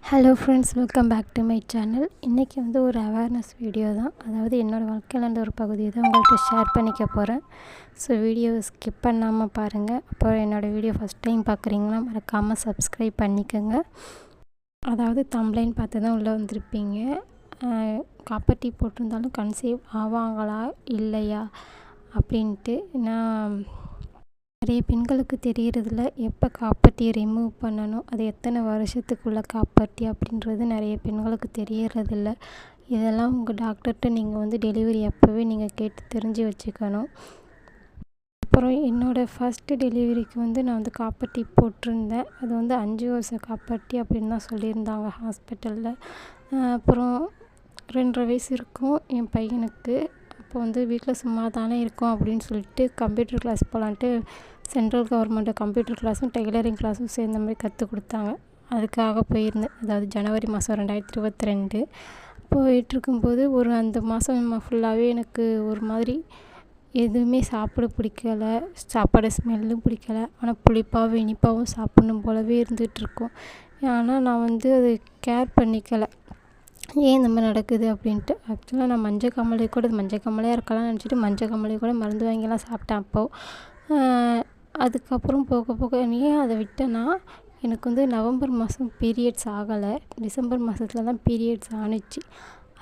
Hello friends, welcome back to my channel. இன்றைக்கி வந்து ஒரு அவேர்னஸ் வீடியோ தான். அதாவது என்னோடய வாழ்க்கையில் இருந்த ஒரு பகுதியை தான் உங்கள்கிட்ட ஷேர் பண்ணிக்க போகிறேன். ஸோ வீடியோவை ஸ்கிப் பண்ணாமல் பாருங்கள். அப்புறம் என்னோடய வீடியோ ஃபஸ்ட் டைம் பார்க்குறீங்கன்னா மறக்காமல் சப்ஸ்கிரைப் பண்ணிக்கோங்க. அதாவது தம்ப்லைன் பார்த்து தான் உள்ளே வந்திருப்பீங்க. காப்பர் டீ போட்டிருந்தாலும் கன்சீவ் ஆவாங்களா இல்லையா அப்படின்ட்டு. நான் நிறைய பெண்களுக்கு தெரியறதில்ல எப்போ காப்பர் டீ ரிமூவ் பண்ணணும், அது எத்தனை வருஷத்துக்குள்ளே காப்பர் டீ அப்படின்றது நிறைய பெண்களுக்கு தெரியறதில்ல. இதெல்லாம் உங்கள் டாக்டர்கிட்ட நீங்கள் வந்து டெலிவரி அப்போவே நீங்கள் கேட்டு தெரிஞ்சு வச்சுக்கணும். அப்புறம் என்னோடய ஃபஸ்ட்டு டெலிவரிக்கு வந்து நான் வந்து காப்பர் டீ போட்டிருந்தேன். அது வந்து 5 வருஷம் காப்பர் டீ அப்படின்னு தான் சொல்லியிருந்தாங்க ஹாஸ்பிட்டலில். அப்புறம் 2.5 வயசு இருக்கும் என் பையனுக்கு. அப்போ வந்து வீட்டில் சும்மா தானே இருக்கோம் அப்படின்னு சொல்லிட்டு கம்ப்யூட்டர் கிளாஸ் போகலான்ட்டு சென்ட்ரல் கவர்மெண்ட்டு கம்ப்யூட்டர் கிளாஸும் டெய்லரிங் கிளாஸும் சேர்ந்த மாதிரி கற்றுக் கொடுத்தாங்க. அதுக்காக போயிருந்தேன். அதாவது ஜனவரி மாதம் 2022 போயிட்டுருக்கும்போது அந்த மாதம் ஃபுல்லாகவே எனக்கு ஒரு மாதிரி எதுவுமே சாப்பிட பிடிக்கல. சாப்பாடு ஸ்மெல்லும் பிடிக்கல. ஆனால் புளிப்பாகவும் இனிப்பாகவும் சாப்பிட்ணும் போலவே இருந்துகிட்ருக்கும். ஆனால் நான் வந்து அது கேர் பண்ணிக்கலை. ஏன் இந்த மாதிரி நடக்குது அப்படின்ட்டு. ஆக்சுவலாக நான் மஞ்சள் காமாலையாக இருக்கலாம்னு நினச்சிட்டு மஞ்சள் காமாலை கூட மருந்து வாங்கிலாம் சாப்பிட்டேன் அப்போது. அதுக்கப்புறம் போக போக ஏன் அதை விட்டேன்னா, எனக்கு வந்து நவம்பர் மாதம் பீரியட்ஸ் ஆகலை. டிசம்பர் மாதத்துல தான் பீரியட்ஸ் ஆணுச்சு.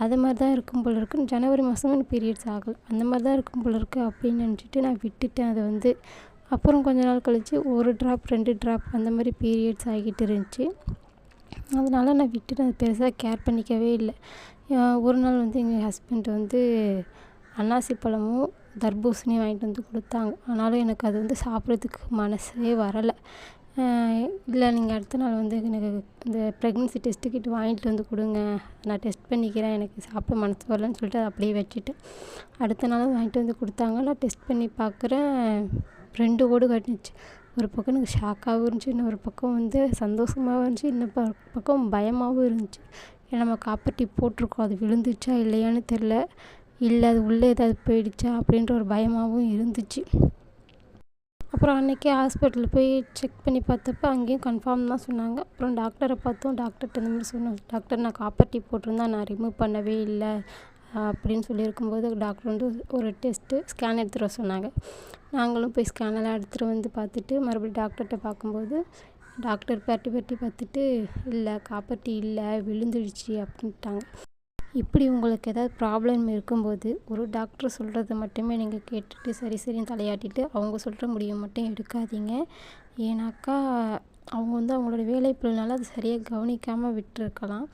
அது மாதிரி தான் இருக்கும் போல இருக்குது. ஜனவரி மாதமும் எனக்கு பீரியட்ஸ் ஆகலை. அந்த மாதிரி தான் இருக்கும் போல இருக்குது அப்படின்னு நினச்சிட்டு நான் விட்டுட்டேன் அதை வந்து. அப்புறம் கொஞ்ச நாள் கழித்து 1 ட்ராப் 2 ட்ராப் அந்த மாதிரி பீரியட்ஸ் ஆகிட்டு இருந்துச்சு. அதனால் நான் விட்டுட்டு அதை பெருசாக கேர் பண்ணிக்கவே இல்லை. ஒரு நாள் வந்து எங்கள் ஹஸ்பண்ட் வந்து அன்னாசி பழமும் தர்பூசணியும் வாங்கிட்டு வந்து கொடுத்தாங்க. ஆனாலும் எனக்கு அது வந்து சாப்பிட்றதுக்கு மனசே வரலை. இல்லை, நீங்கள் அடுத்த நாள் வந்து எனக்கு இந்த ப்ரெக்னென்சி டெஸ்ட்டு கிட் வாங்கிட்டு வந்து கொடுங்க, நான் டெஸ்ட் பண்ணிக்கிறேன், எனக்கு சாப்பிட மனசு வரலன்னு சொல்லிட்டு அதை அப்படியே வச்சுட்டேன். அடுத்த நாள் வாங்கிட்டு வந்து கொடுத்தாங்க. நான் டெஸ்ட் பண்ணி பார்க்குறேன், 2 கோடு காட்டுனுச்சு. ஒரு பக்கம் எனக்கு ஷாக்காகவும் இருந்துச்சு, இன்னொரு பக்கம் வந்து சந்தோஷமாகவும் இருந்துச்சு, இன்னொரு பக்கம் பயமாகவும் இருந்துச்சு. ஏன்னா நம்ம காப்பர் டீ போட்டிருக்கோம், அது விழுந்துச்சா இல்லையான்னு தெரில, இல்லை அது உள்ளே ஏதாவது போயிடுச்சா அப்படின்ற ஒரு பயமாகவும் இருந்துச்சு. அப்புறம் அன்றைக்கி ஹாஸ்பிட்டலில் போய் செக் பண்ணி பார்த்தப்ப அங்கேயும் கன்ஃபார்ம் தான் சொன்னாங்க. அப்புறம் டாக்டரை பார்த்தோம். டாக்டர்கிட்ட இந்த மாதிரி சொன்னோம், டாக்டர் நான் காப்பர் டீ போட்டிருந்தா நான் ரிமூவ் பண்ணவே இல்லை அப்படின்னு சொல்லியிருக்கும்போது டாக்டர் வந்து ஒரு ஸ்கேன் எடுத்துகிட்டு வர சொன்னாங்க. நாங்களும் போய் ஸ்கேனெல்லாம் எடுத்துகிட்டு வந்து பார்த்துட்டு மறுபடியும் டாக்டர்கிட்ட பார்க்கும்போது டாக்டர் பெரட்டி பார்த்துட்டு, இல்லை காப்பர் டீ இல்லை, விழுந்துடுச்சு அப்படின்ட்டாங்க. இப்படி உங்களுக்கு ஏதாவது ப்ராப்ளம் இருக்கும்போது ஒரு டாக்டர் சொல்கிறத மட்டுமே நீங்கள் கேட்டுட்டு சரின்னு தலையாட்டிட்டு அவங்க சொல்கிற முடிவை மட்டும் எடுக்காதீங்க. ஏன்னாக்கா அவங்க வந்து அவங்களோட வேலைப்பளுனால அது சரியாக கவனிக்காமல் விட்டுருக்கலாம்.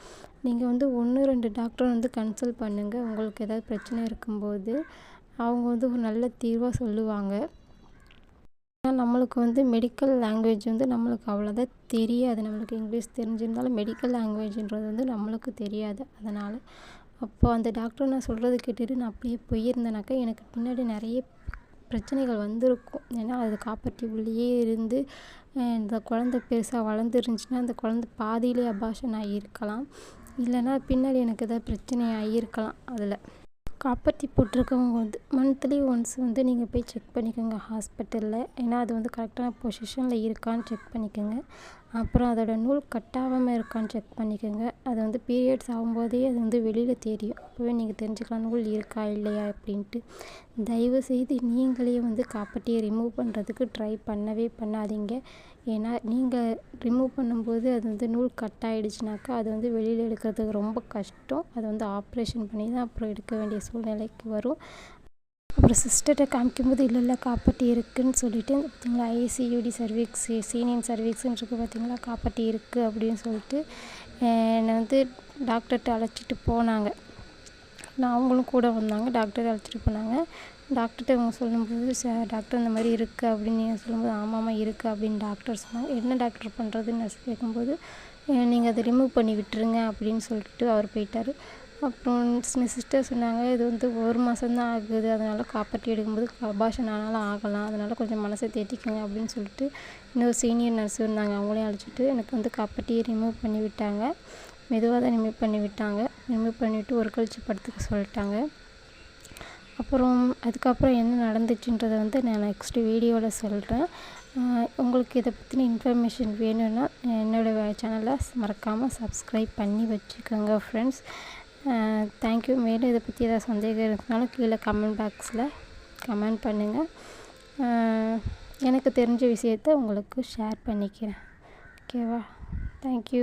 நீங்கள் வந்து 1-2 டாக்டர் வந்து கன்சல்ட் பண்ணுங்கள். உங்களுக்கு ஏதாவது பிரச்சனை இருக்கும்போது அவங்க வந்து ஒரு நல்ல தீர்வாக சொல்லுவாங்க. ஏன்னா நம்மளுக்கு வந்து மெடிக்கல் லாங்குவேஜ் வந்து நம்மளுக்கு அவ்வளோதான் தெரியாது. நம்மளுக்கு இங்கிலீஷ் தெரிஞ்சிருந்தாலும் மெடிக்கல் லாங்குவேஜ்ன்றது வந்து நம்மளுக்கு தெரியாது. அதனால் அப்போது அந்த டாக்டர் நான் சொல்கிறத கேட்டுட்டு நான் அப்படியே போயிருந்தேனாக்கா எனக்கு பின்னாடி நிறைய பிரச்சனைகள் வந்திருக்கும். ஏன்னா அது காப்பர் டீ உள்ளேயே இருந்து இந்த குழந்தை பெருசாக வளர்ந்துருந்துச்சின்னா அந்த குழந்தை பாதியிலே அபார்ஷன் ஆகியிருக்கலாம். இல்லைன்னா பின்னாடி எனக்கு ஏதாவது பிரச்சனை ஆகியிருக்கலாம். அதில் காப்பர் டீ போட்டிருக்கவங்க வந்து மந்த்லி ஒன்ஸ் வந்து நீங்கள் போய் செக் பண்ணிக்கோங்க ஹாஸ்பிட்டலில். ஏன்னா அது வந்து கரெக்டான பொசிஷனில் இருக்கான்னு செக் பண்ணிக்கோங்க. அப்புறம் அதோட நூல் கட்டாகாமல் இருக்கான்னு செக் பண்ணிக்கோங்க. அது வந்து பீரியட்ஸ் ஆகும்போதே அது வந்து வெளியில் தெரியும். அப்போவே நீங்கள் தெரிஞ்சுக்கலாம் நூல் இருக்கா இல்லையா அப்படின்ட்டு. தயவுசெய்து நீங்களே வந்து காப்பர் டீயை ரிமூவ் பண்ணுறதுக்கு ட்ரை பண்ணவே பண்ணாதீங்க. ஏன்னா நீங்கள் ரிமூவ் பண்ணும்போது அது வந்து நூல் கட் ஆகிடுச்சுனாக்கா அது வந்து வெளியில் எடுக்கிறதுக்கு ரொம்ப கஷ்டம். அதை வந்து ஆப்ரேஷன் பண்ணி தான் அப்புறம் எடுக்க வேண்டிய சூழ்நிலைக்கு வரும். அப்புறம் சிஸ்டர்கிட்ட காமிக்கும்போது இல்லை காப்பர் டீ இருக்குதுன்னு சொல்லிட்டு பார்த்தீங்களா, ஐசியூடி சர்வீக்ஸ் சீனியன் சர்வீக்ஸ்ன்னு இருக்குது பார்த்தீங்களா, காப்பர் டீ இருக்குது அப்படின்னு சொல்லிட்டு என்னை வந்து டாக்டர்கிட்ட அழைச்சிட்டு போனாங்க. அவங்களும் கூட வந்தாங்க. டாக்டரை அழைச்சிட்டு போனாங்க. டாக்டர்கிட்ட இவங்க சொல்லும்போது, டாக்டர் இந்த மாதிரி இருக்குது அப்படின்னு நீங்கள் சொல்லும்போது, ஆமாம்மா இருக்குது அப்படின்னு டாக்டர் சொன்னாங்க. என்ன டாக்டர் பண்ணுறதுன்னு நான் கேட்கும்போது, நீங்கள் அதை ரிமூவ் பண்ணி விட்டுருங்க அப்படின்னு சொல்லிட்டு அவர் போயிட்டார். அப்புறம் சிஸ்டர் சொன்னாங்க, இது வந்து 1 மாதம்தான் ஆகுது, அதனால் காப்பர் டீ எடுக்கும்போது அபார்ஷன் ஆனாலும் ஆகலாம், அதனால் கொஞ்சம் மனசை தேற்றிக்கோங்க அப்படின்னு சொல்லிட்டு இன்னொரு சீனியர் நர்ஸ் இருந்தாங்க. அவங்களையும் அழைச்சிட்டு எனக்கு வந்து காப்பர் டீயை ரிமூவ் பண்ணி விட்டாங்க. மெதுவாக தான் ரிமூவ் பண்ணி விட்டாங்க. ரிமூவ் பண்ணிவிட்டு ஒரு கழிச்சு படுத்துக்க சொல்லிட்டாங்க. அப்புறம் அதுக்கப்புறம் என்ன நடந்துச்சுன்றதை வந்து நான் நெக்ஸ்ட்டு வீடியோவில் சொல்கிறேன். உங்களுக்கு இதை பற்றின இன்ஃபர்மேஷன் வேணும்னா என்னோடய சேனலை மறக்காமல் சப்ஸ்கிரைப் பண்ணி வச்சுக்கோங்க ஃப்ரெண்ட்ஸ். தேங்க்யூ. மேலும் இதை பற்றி ஏதாவது சந்தேகம் இருந்தாலும் கீழே கமெண்ட் பாக்ஸில் கமெண்ட் பண்ணுங்கள். எனக்கு தெரிஞ்ச விஷயத்த உங்களுக்கு ஷேர் பண்ணிக்கிறேன். ஓகேவா? தேங்க்யூ.